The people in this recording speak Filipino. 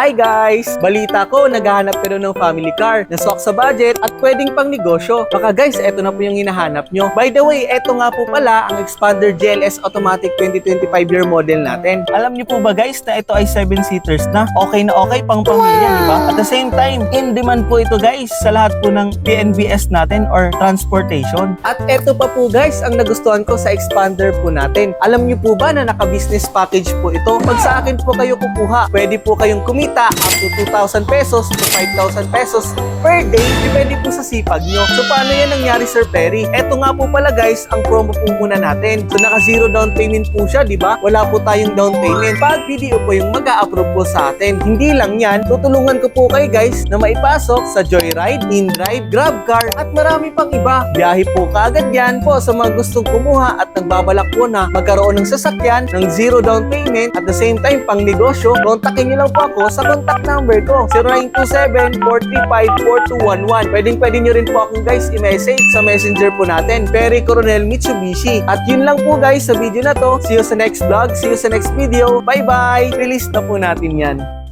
Hi guys! Balita ko, naghahanap ka ng family car na swak sa budget at pwedeng pang negosyo. Baka guys, eto na po yung hinahanap nyo. By the way, eto nga po pala ang Expander GLS Automatic 2025 year model natin. Alam nyo po ba guys na ito ay 7-seaters na? Okay na okay pang pamilya, di ba? At the same time, in demand po ito guys sa lahat po ng PNBS natin or transportation. At eto pa po guys, ang nagustuhan ko sa Expander po natin. Alam nyo po ba na naka-business package po ito? Pag sa akin po kayo kukuha, pwede po kayong kumita up to 2,000 pesos to 5,000 pesos per day, depende po sa sipag nyo. So paano yan nangyari Sir Perry? Eto nga po pala guys, ang promo po muna natin. So naka zero down payment po siya, di ba? Wala po tayong down payment. Pag video po yung mag-a-approve po sa atin. Hindi lang yan, tutulungan ko po kayo guys na maipasok sa Joyride, InDrive, GrabCar at marami pang iba. Biyahe po kaagad yan po sa mga gustong kumuha at nagbabalak po na magkaroon ng sasakyan ng zero down payment at the same time pang negosyo. Kontakin nyo lang po ako sa contact number ko 0927-435-4211. Pwede nyo rin po akong guys i-message sa messenger po natin, Perry Coronel Mitsubishi. At yun lang po guys sa video na to. See you sa next vlog, see you sa next video. Bye bye! Release na po natin yan.